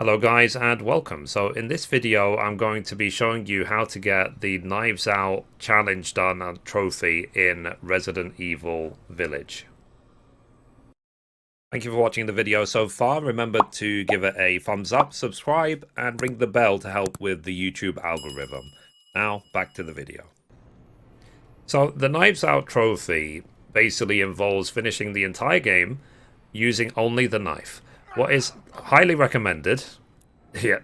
Hello guys and welcome. So in this video I'm going to be showing you how to get the Knives Out challenge done and trophy in Resident Evil Village. Thank you for watching the video so far. Remember to give it a thumbs up, subscribe and ring the bell to help with the YouTube algorithm. Now back to the video. So the Knives Out trophy basically involves finishing the entire game using only the knife. What is highly recommended, yeah,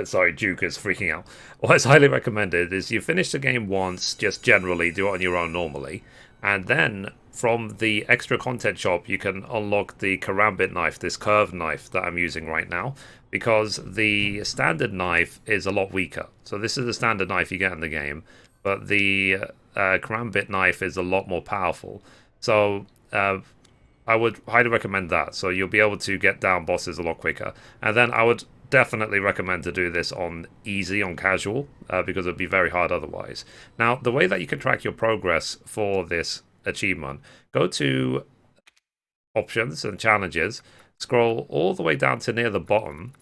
sorry, Duke is freaking out. What is highly recommended is you finish the game once, just generally, do it on your own normally, and then from the extra content shop you can unlock the karambit knife, this curved knife that I'm using right now, because the standard knife is a lot weaker. So this is the standard knife you get in the game, but the karambit knife is a lot more powerful. So I would highly recommend that. So you'll be able to get down bosses a lot quicker. And then I would definitely recommend to do this on easy, on casual, because it would be very hard otherwise. Now, the way that you can track your progress for this achievement, go to options and challenges, scroll all the way down to near the bottom.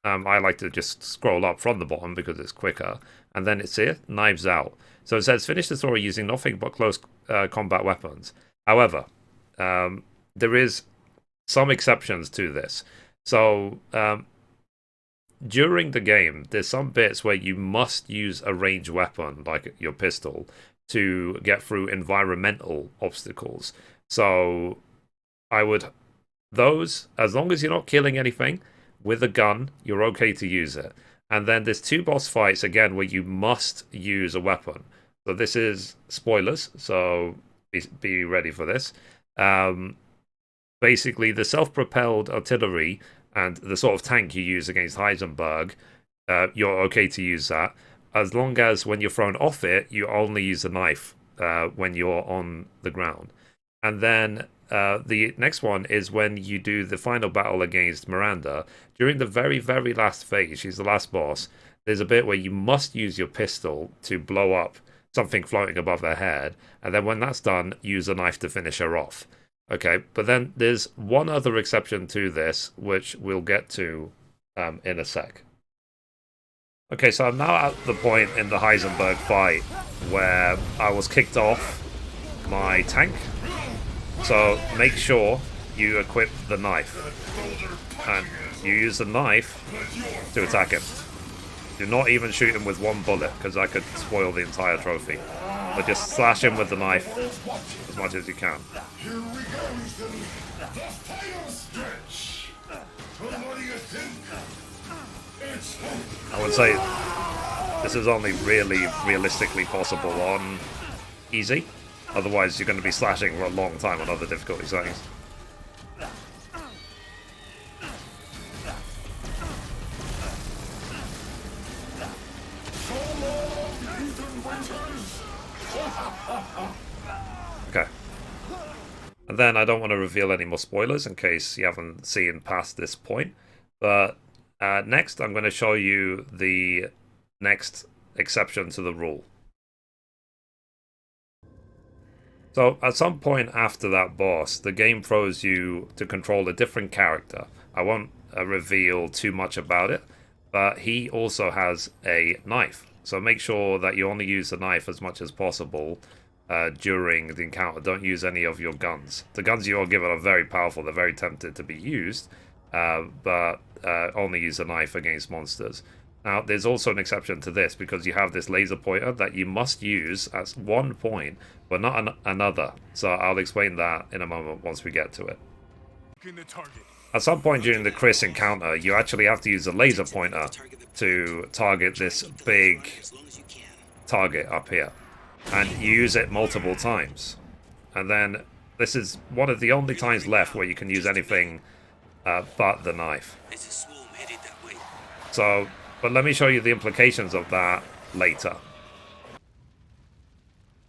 I like to just scroll up from the bottom because it's quicker. And then it's here, Knives Out. So it says, finish the story using nothing but close combat weapons. However, there is some exceptions to this. So during the game, there's some bits where you must use a ranged weapon, like your pistol, to get through environmental obstacles. So I would, those, as long as you're not killing anything with a gun, you're okay to use it. And then there's two boss fights, again, where you must use a weapon. So this is spoilers, so be ready for this. Basically, the self-propelled artillery and the sort of tank you use against Heisenberg, you're okay to use that. As long as when you're thrown off it, you only use the knife when you're on the ground. And then the next one is when you do the final battle against Miranda. During the very, very last phase, she's the last boss, there's a bit where you must use your pistol to blow up something floating above their head. And then when that's done, use a knife to finish her off. Okay, but then there's one other exception to this, which we'll get to in a sec. Okay, so I'm now at the point in the Heisenberg fight where I was kicked off my tank. So make sure you equip the knife. And you use the knife to attack him. Do not even shoot him with one bullet, because that could spoil the entire trophy. But just slash him with the knife as much as you can. I would say this is only really realistically possible on easy. Otherwise, you're going to be slashing for a long time on other difficulty settings. Okay. And then I don't want to reveal any more spoilers in case you haven't seen past this point. But next, I'm going to show you the next exception to the rule. So at some point after that boss, the game throws you to control a different character. I won't reveal too much about it, but he also has a knife. So make sure that you only use the knife as much as possible during the encounter. Don't use any of your guns. The guns you are given are very powerful. They're very tempted to be used, but only use a knife against monsters. Now, there's also an exception to this because you have this laser pointer that you must use at one point, but not another. So I'll explain that in a moment once we get to it. At some point during the Chris encounter, you actually have to use a laser pointer to target this big target up here. And you use it multiple times. And then this is one of the only times left where you can use anything but the knife. So, but let me show you the implications of that later.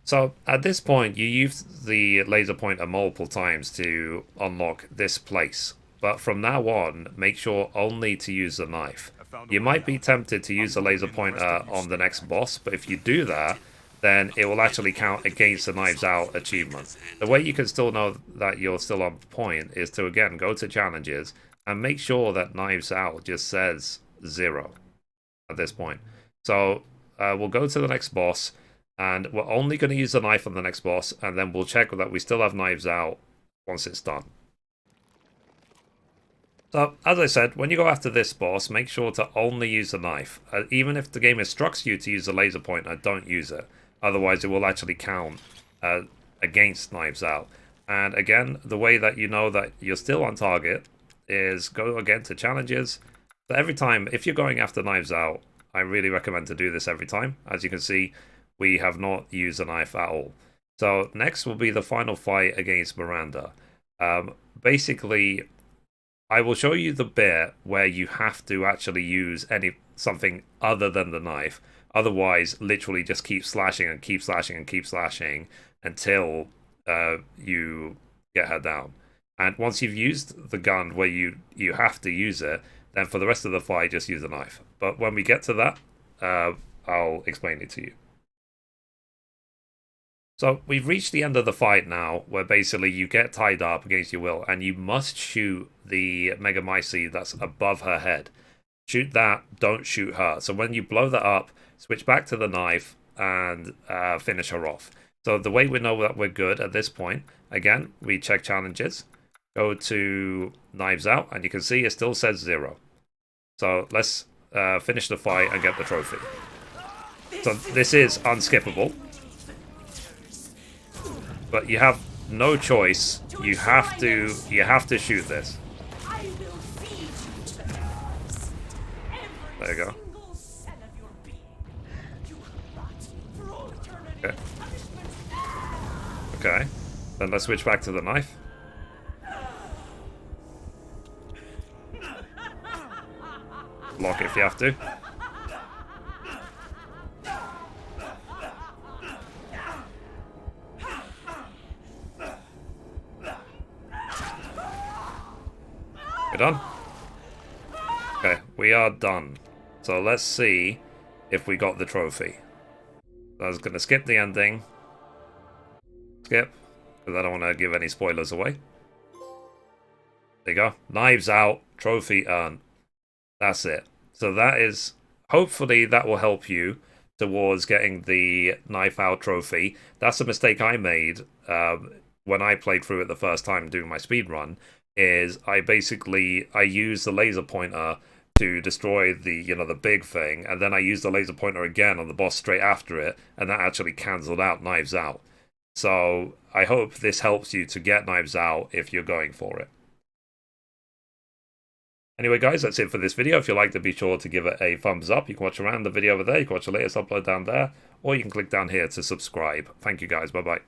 So at this point, you use the laser pointer multiple times to unlock this place. But from now on, make sure only to use the knife. You might be tempted to use the laser pointer on the next boss, but if you do that, then it will actually count against the Knives Out achievement. The way you can still know that you're still on point is to, again, go to challenges and make sure that Knives Out just says 0 at this point. So we'll go to the next boss, and we're only going to use the knife on the next boss, and then we'll check that we still have Knives Out once it's done. So, as I said, when you go after this boss, make sure to only use the knife. Even if the game instructs you to use the laser pointer, don't use it. Otherwise, it will actually count against Knives Out. And again, the way that you know that you're still on target is go again to challenges. So every time, if you're going after Knives Out, I really recommend to do this every time. As you can see, we have not used a knife at all. So next will be the final fight against Miranda. Basically, I will show you the bit where you have to actually use something other than the knife. Otherwise, literally just keep slashing and keep slashing and keep slashing until you get her down. And once you've used the gun where you have to use it, then for the rest of the fight, just use the knife. But when we get to that, I'll explain it to you. So we've reached the end of the fight now, where basically you get tied up against your will, and you must shoot the Mega Mithrie that's above her head. Shoot that, don't shoot her. So when you blow that up, switch back to the knife and finish her off. So the way we know that we're good at this point, again, we check challenges, go to Knives Out, and you can see it still says 0. So let's finish the fight and get the trophy. So this is unskippable. But you have no choice. You have to shoot this. There you go. Okay. Okay. Then let's switch back to the knife. Lock it if you have to. We're done? Okay, we are done. So let's see if we got the trophy. I was going to skip the ending. Skip, because I don't want to give any spoilers away. There you go. Knives Out, trophy earned. That's it. So that is, hopefully that will help you towards getting the Knife Out trophy. That's a mistake I made when I played through it the first time doing my speedrun. Is I used the laser pointer to destroy the big thing, and then I used the laser pointer again on the boss straight after it, and that actually cancelled out Knives Out. So I hope this helps you to get Knives Out if you're going for it. Anyway, guys, that's it for this video. If you liked it, be sure to give it a thumbs up. You can watch around the video over there. You can watch the latest upload down there, or you can click down here to subscribe. Thank you, guys. Bye-bye.